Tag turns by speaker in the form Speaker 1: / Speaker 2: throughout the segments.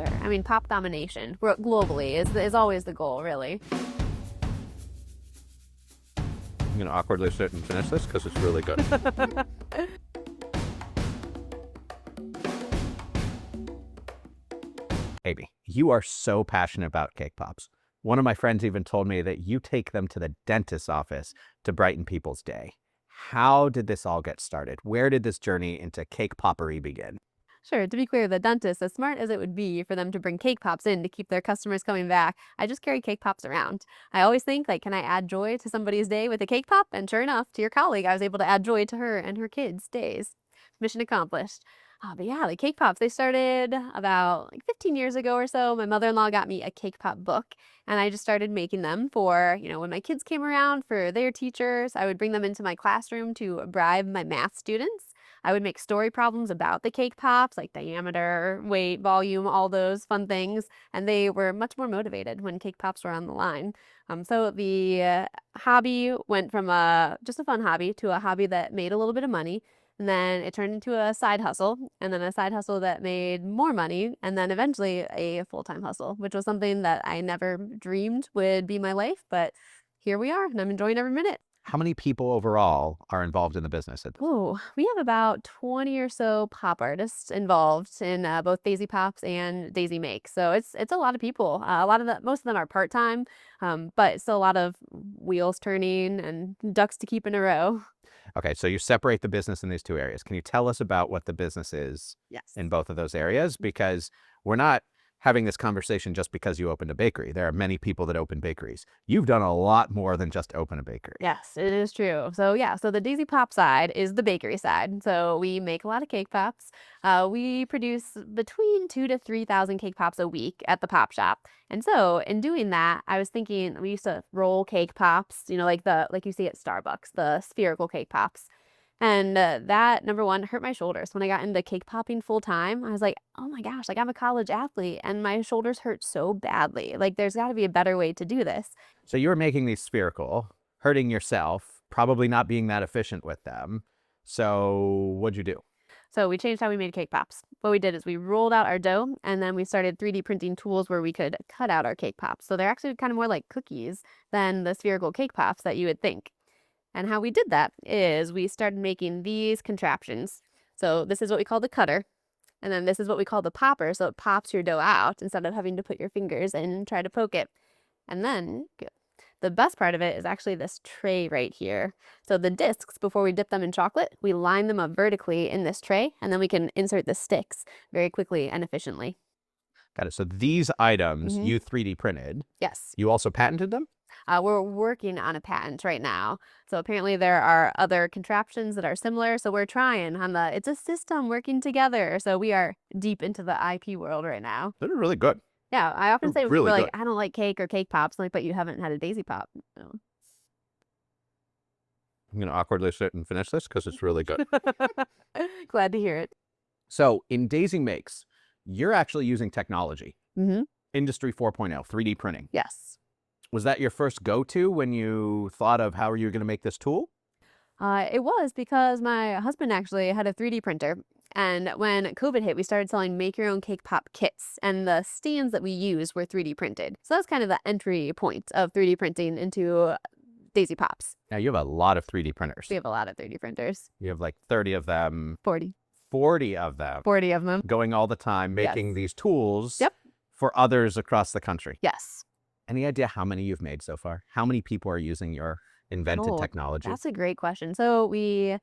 Speaker 1: Sure. I mean, pop domination globally is always the goal, really.
Speaker 2: I'm going to awkwardly sit and finish this because it's really good. Amy, you are so passionate about cake pops. One of my friends even told me that you take them to the dentist's office to brighten people's day. How did this all get started? Where did this journey into cake poppery begin?
Speaker 1: Sure, to be clear, the dentist, as smart as it would be for them to bring cake pops in to keep their customers coming back, I just carry cake pops around. I always think, like, can I add joy to somebody's day with a cake pop? And sure enough, to your colleague, I was able to add joy to her and her kids' days. Mission accomplished. But yeah, the cake pops, they started about like 15 years ago or so. My mother-in-law got me a cake pop book, and I just started making them for, when my kids came around for their teachers. I would bring them into my classroom to bribe my math students. I would make story problems about the cake pops, like diameter, weight, volume, all those fun things. And they were much more motivated when cake pops were on the line. So the hobby went from just a fun hobby to a hobby that made a little bit of money. And then it turned into a side hustle, and then a side hustle that made more money, and then eventually a full-time hustle, which was something that I never dreamed would be my life. But here we are, and I'm enjoying every minute.
Speaker 2: How many people overall are involved in the business?
Speaker 1: Oh, we have about 20 or so pop artists involved in both Daisy Pops and Daisy Makes. So it's a lot of people. Most of them are part-time, but still a lot of wheels turning and ducks to keep in a row.
Speaker 2: Okay, so you separate the business in these two areas. Can you tell us about what the business is in both of those areas? Because we're not having this conversation just because you opened a bakery. There are many people that open bakeries. You've done a lot more than just open a bakery.
Speaker 1: Yes, it is true. So yeah, so the Daisy Pop side is the bakery side. So we make a lot of cake pops. We produce between 2,000 to 3,000 cake pops a week at the pop shop. And so in doing that, I was thinking we used to roll cake pops, like you see at Starbucks, the spherical cake pops. And that, number one, hurt my shoulders. When I got into cake popping full time, I was like, oh my gosh, like I'm a college athlete and my shoulders hurt so badly. Like there's got to be a better way to do this.
Speaker 2: So you were making these spherical, hurting yourself, probably not being that efficient with them. So what'd you do?
Speaker 1: So we changed how we made cake pops. What we did is we rolled out our dough, and then we started 3D printing tools where we could cut out our cake pops. So they're actually kind of more like cookies than the spherical cake pops that you would think. And how we did that is we started making these contraptions. So this is what we call the cutter. And then this is what we call the popper. So it pops your dough out instead of having to put your fingers in and try to poke it. And then the best part of it is actually this tray right here. So the discs, before we dip them in chocolate, we line them up vertically in this tray, and then we can insert the sticks very quickly and efficiently.
Speaker 2: Got it. So these items you 3D printed.
Speaker 1: Yes.
Speaker 2: You also patented them?
Speaker 1: We're working on a patent right now. So apparently there are other contraptions that are similar. So we're trying on it's a system working together. So we are deep into the IP world right now.
Speaker 2: They're really good.
Speaker 1: Yeah, I often say
Speaker 2: really
Speaker 1: people are
Speaker 2: good.
Speaker 1: like, I don't like cake or cake pops. I'm like, but you haven't had a Daisy Pop. No.
Speaker 2: I'm going to awkwardly sit and finish this because it's really good.
Speaker 1: Glad to hear it.
Speaker 2: So in Daisy Makes, you're actually using technology. Industry 4.0, 3D printing.
Speaker 1: Yes.
Speaker 2: Was that your first go-to when you thought of how you were going to make this tool?
Speaker 1: It was because my husband actually had a 3D printer. And when COVID hit, we started selling make-your-own cake pop kits. And the stands that we used were 3D printed. So that's kind of the entry point of 3D printing into Daisy Pops.
Speaker 2: Now, you have a lot of 3D printers.
Speaker 1: We have a lot of 3D printers.
Speaker 2: You have like 30 of them.
Speaker 1: 40.
Speaker 2: 40 of them.
Speaker 1: 40 of them.
Speaker 2: Going all the time, making these tools for others across the country.
Speaker 1: Yes.
Speaker 2: Any idea how many you've made so far? How many people are using your invented technology?
Speaker 1: That's a great question. So we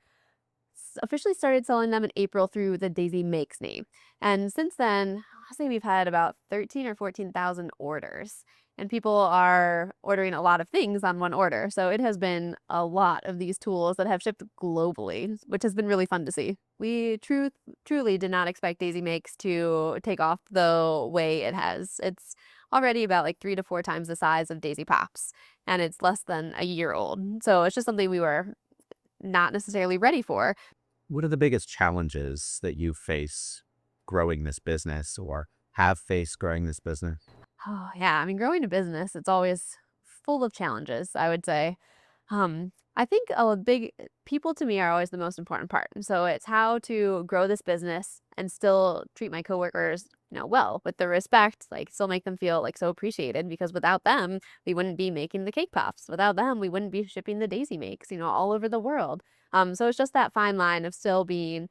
Speaker 1: officially started selling them in April through the Daisy Makes name. And since then, I'll say we've had about 13 or 14,000 orders. And people are ordering a lot of things on one order. So it has been a lot of these tools that have shipped globally, which has been really fun to see. We truly did not expect Daisy Makes to take off the way it has. It's already about like 3 to 4 times the size of Daisy Pops, and it's less than a year old. So it's just something we were not necessarily ready for.
Speaker 2: What are the biggest challenges that you face growing this business or have faced growing this business?
Speaker 1: Oh, yeah. I mean, growing a business, it's always full of challenges, I would say. I think a big people to me are always the most important part. And so it's how to grow this business and still treat my coworkers, well, with the respect, like still make them feel like so appreciated because without them, we wouldn't be making the cake pops. Without them, we wouldn't be shipping the daisy makes, all over the world. So it's just that fine line of still being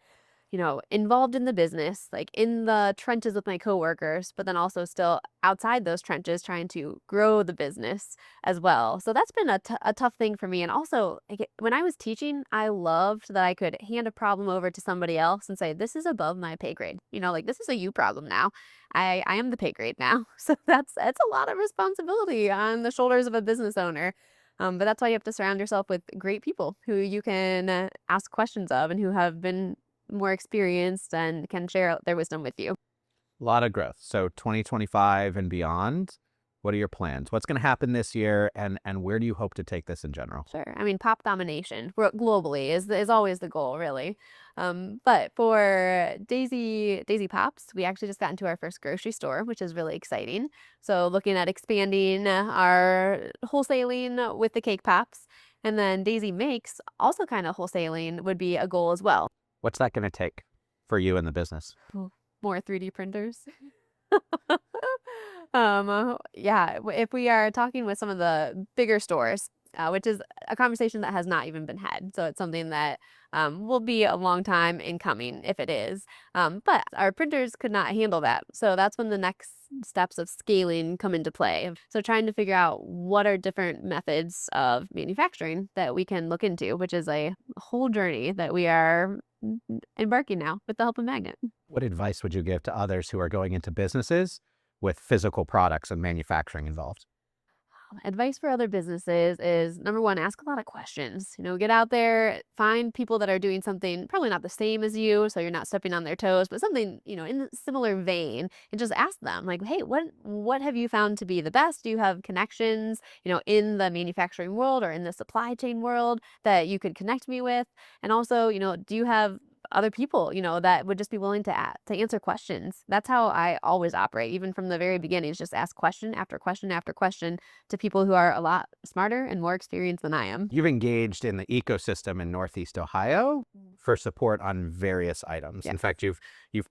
Speaker 1: involved in the business, like in the trenches with my coworkers, but then also still outside those trenches trying to grow the business as well. So that's been a tough thing for me. And also, like, when I was teaching, I loved that I could hand a problem over to somebody else and say, this is above my pay grade. Like this is a you problem now. I am the pay grade now. So that's a lot of responsibility on the shoulders of a business owner. But that's why you have to surround yourself with great people who you can ask questions of and who have been more experienced and can share their wisdom with you.
Speaker 2: A lot of growth. So 2025 and beyond, what are your plans? What's going to happen this year, and where do you hope to take this in general?
Speaker 1: Sure. I mean, pop domination globally is always the goal, really. But for Daisy Pops, we actually just got into our first grocery store, which is really exciting. So looking at expanding our wholesaling with the cake pops, and then Daisy Makes also kind of wholesaling would be a goal as well.
Speaker 2: What's that going to take for you in the business?
Speaker 1: More 3D printers. Yeah, if we are talking with some of the bigger stores, which is a conversation that has not even been had. So it's something that will be a long time in coming if it is. But our printers could not handle that. So that's when the next steps of scaling come into play. So trying to figure out what are different methods of manufacturing that we can look into, which is a whole journey that we are embarking now with the help of Magnet.
Speaker 2: What advice would you give to others who are going into businesses with physical products and manufacturing involved?
Speaker 1: Advice for other businesses is number one, ask a lot of questions. Get out there, find people that are doing something probably not the same as you, so you're not stepping on their toes, but something, in a similar vein, and just ask them, like, hey, what have you found to be the best? Do you have connections, in the manufacturing world or in the supply chain world that you could connect me with? And also, do you have other people, that would just be willing to answer questions. That's how I always operate, even from the very beginning, is just ask question after question after question to people who are a lot smarter and more experienced than I am.
Speaker 2: You've engaged in the ecosystem in Northeast Ohio for support on various items.
Speaker 1: Yes.
Speaker 2: In fact, you've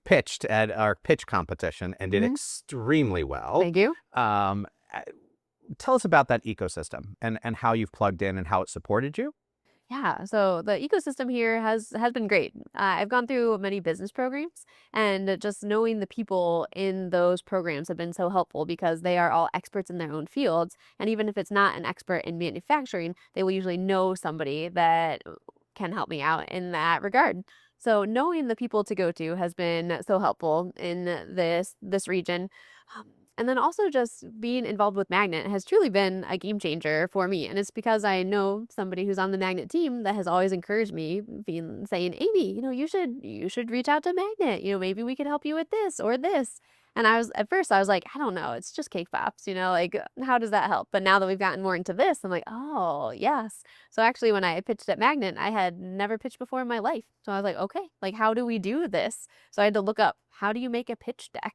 Speaker 2: pitched at our pitch competition and did extremely well.
Speaker 1: Thank you.
Speaker 2: Tell us about that ecosystem and how you've plugged in and how it supported you.
Speaker 1: Yeah, so the ecosystem here has been great. I've gone through many business programs, and just knowing the people in those programs have been so helpful because they are all experts in their own fields. And even if it's not an expert in manufacturing, they will usually know somebody that can help me out in that regard. So knowing the people to go to has been so helpful in this region. And then also just being involved with Magnet has truly been a game changer for me. And it's because I know somebody who's on the Magnet team that has always encouraged me, saying, Amy, you should reach out to Magnet. Maybe we could help you with this or this. And at first I was like, I don't know, it's just cake pops, like how does that help? But now that we've gotten more into this, I'm like, oh yes. So actually when I pitched at Magnet, I had never pitched before in my life. So I was like, okay, like how do we do this? So I had to look up, how do you make a pitch deck?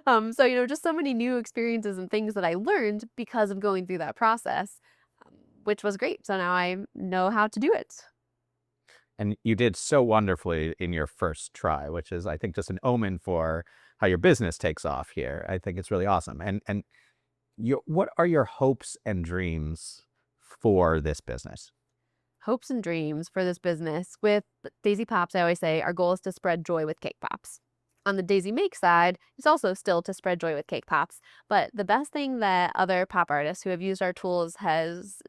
Speaker 1: So, just so many new experiences and things that I learned because of going through that process, which was great. So now I know how to do it.
Speaker 2: And you did so wonderfully in your first try, which is, I think, just an omen for how your business takes off here. I think it's really awesome. And what are your hopes and dreams for this business?
Speaker 1: Hopes and dreams for this business with Daisy Pops, I always say our goal is to spread joy with cake pops. On the Daisy Make side, it's also still to spread joy with cake pops. But the best thing that other pop artists who have used our tools has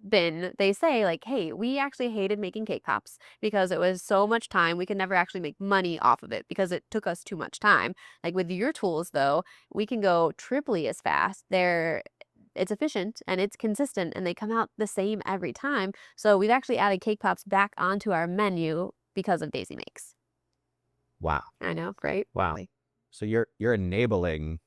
Speaker 1: been, they say like, hey, we actually hated making cake pops because it was so much time. We could never actually make money off of it because it took us too much time. Like with your tools though, we can go triply as fast. It's efficient and it's consistent and they come out the same every time. So we've actually added cake pops back onto our menu because of Daisy Makes.
Speaker 2: Wow.
Speaker 1: I know, right?
Speaker 2: Wow. So you're enabling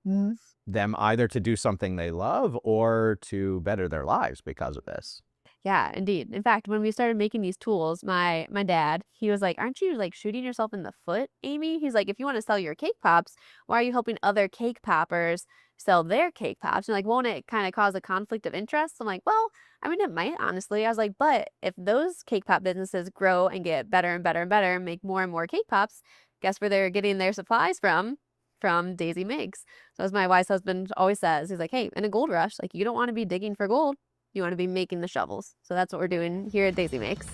Speaker 2: them either to do something they love or to better their lives because of this.
Speaker 1: Yeah, indeed. In fact, when we started making these tools, my dad, he was like, "Aren't you like shooting yourself in the foot, Amy?" He's like, "If you want to sell your cake pops, why are you helping other cake poppers sell their cake pops? And like, won't it kind of cause a conflict of interest?" I'm like, "Well, I mean, it might, honestly." I was like, "But if those cake pop businesses grow and get better and better and better and make more and more cake pops, guess where they're getting their supplies from? From Daisy Makes." So as my wise husband always says, he's like, "Hey, in a gold rush, like you don't want to be digging for gold. You wanna be making the shovels." So that's what we're doing here at Daisy Makes.